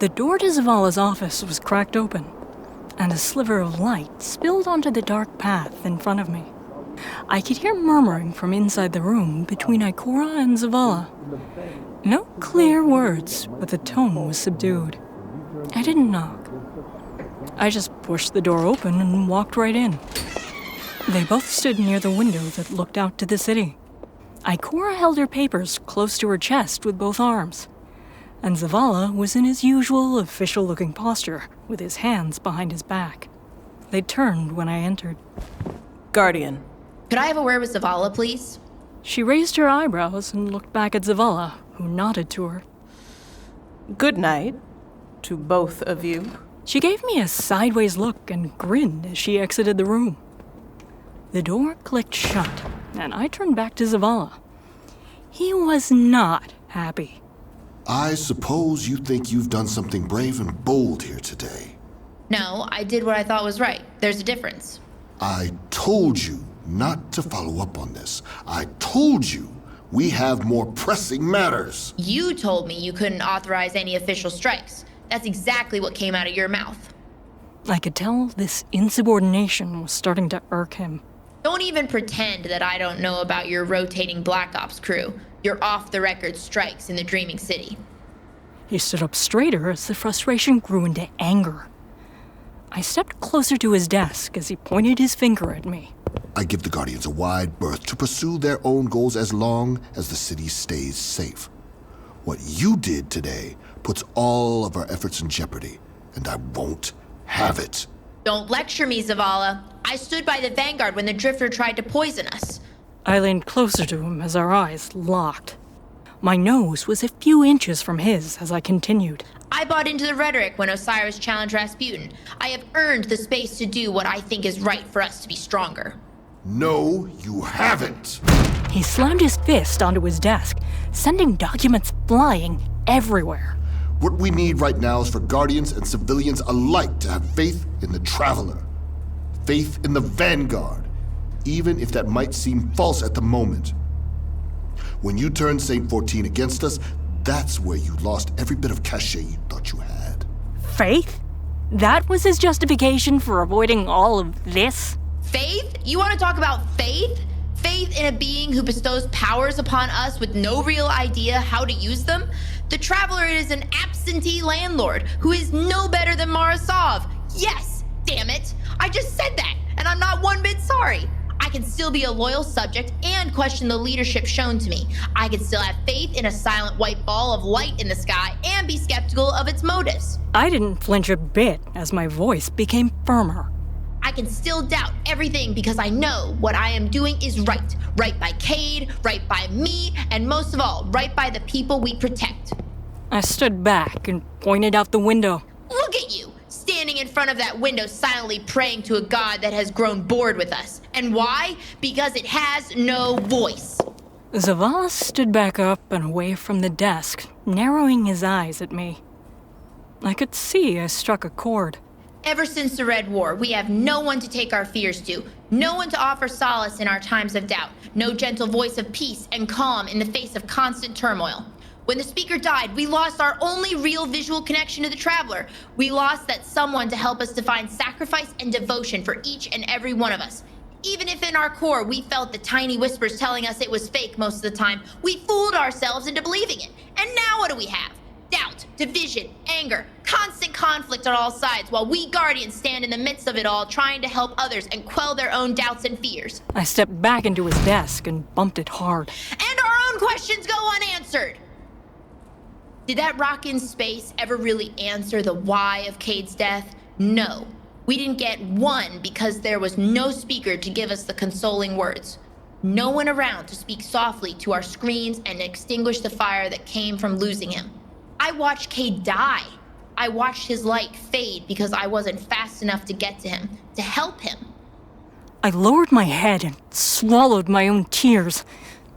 The door to Zavala's office was cracked open, and a sliver of light spilled onto the dark path in front of me. I could hear murmuring from inside the room between Ikora and Zavala. No clear words, but the tone was subdued. I didn't knock. I just pushed the door open and walked right in. They both stood near the window that looked out to the city. Ikora held her papers close to her chest with both arms, and Zavala was in his usual official-looking posture, with his hands behind his back. They turned when I entered. Guardian. Could I have a word with Zavala, please? She raised her eyebrows and looked back at Zavala, who nodded to her. Good night to both of you. She gave me a sideways look and grinned as she exited the room. The door clicked shut, and I turned back to Zavala. He was not happy. I suppose you think you've done something brave and bold here today. No, I did what I thought was right. There's a difference. I told you not to follow up on this. I told you we have more pressing matters. You told me you couldn't authorize any official strikes. That's exactly what came out of your mouth. I could tell this insubordination was starting to irk him. Don't even pretend that I don't know about your rotating Black Ops crew. Your off-the-record strikes in the Dreaming City. He stood up straighter as the frustration grew into anger. I stepped closer to his desk as he pointed his finger at me. I give the Guardians a wide berth to pursue their own goals as long as the city stays safe. What you did today puts all of our efforts in jeopardy, and I won't have it. Don't lecture me, Zavala. I stood by the Vanguard when the Drifter tried to poison us. I leaned closer to him as our eyes locked. My nose was a few inches from his as I continued. I bought into the rhetoric when Osiris challenged Rasputin. I have earned the space to do what I think is right for us to be stronger. No, you haven't. He slammed his fist onto his desk, sending documents flying everywhere. What we need right now is for Guardians and civilians alike to have faith in the Traveler. Faith in the Vanguard, even if that might seem false at the moment. When you turned Saint 14 against us, that's where you lost every bit of cachet you thought you had. Faith? That was his justification for avoiding all of this? Faith? You want to talk about faith? Faith in a being who bestows powers upon us with no real idea how to use them? The Traveler is an absentee landlord who is no better than Marasov. Yes, damn it. I just said that, and I'm not one bit sorry. I can still be a loyal subject and question the leadership shown to me. I can still have faith in a silent white ball of light in the sky and be skeptical of its motives. I didn't flinch a bit as my voice became firmer. I can still doubt everything because I know what I am doing is right. Right by Cade, right by me, and most of all, right by the people we protect. I stood back and pointed out the window. Look at you, standing in front of that window silently praying to a god that has grown bored with us. And why? Because it has no voice. Zavala stood back up and away from the desk, narrowing his eyes at me. I could see I struck a chord. Ever since the Red War, we have no one to take our fears to, no one to offer solace in our times of doubt, no gentle voice of peace and calm in the face of constant turmoil. When the speaker died, we lost our only real visual connection to the Traveler. We lost that someone to help us define sacrifice and devotion for each and every one of us. Even if in our core we felt the tiny whispers telling us it was fake most of the time, we fooled ourselves into believing it. And now what do we have? Doubt, division, anger, constant conflict on all sides, while we Guardians stand in the midst of it all, trying to help others and quell their own doubts and fears. I stepped back into his desk and bumped it hard. And our own questions go unanswered! Did that rock in space ever really answer the why of Cade's death? No. We didn't get one because there was no speaker to give us the consoling words. No one around to speak softly to our screens and extinguish the fire that came from losing him. I watched Cade die. I watched his light fade because I wasn't fast enough to get to him, to help him. I lowered my head and swallowed my own tears,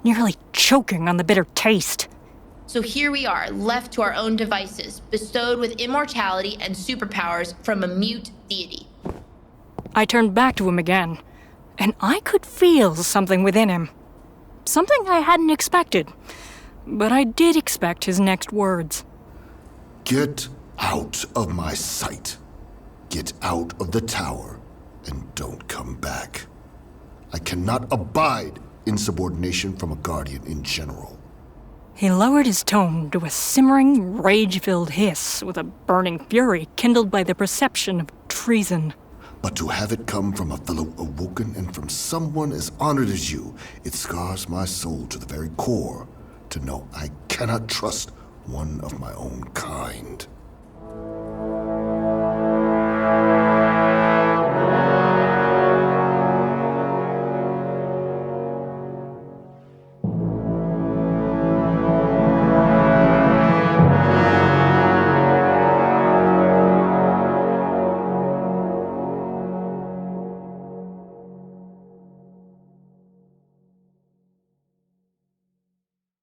nearly choking on the bitter taste. So here we are, left to our own devices, bestowed with immortality and superpowers from a mute deity. I turned back to him again, and I could feel something within him. Something I hadn't expected, but I did expect his next words. Get Out of my sight. Get out of the tower and don't come back. I cannot abide insubordination from a Guardian in general. He lowered his tone to a simmering, rage-filled hiss with a burning fury kindled by the perception of treason. But to have it come from a fellow Awoken and from someone as honored as you, it scars my soul to the very core to know I cannot trust one of my own kind.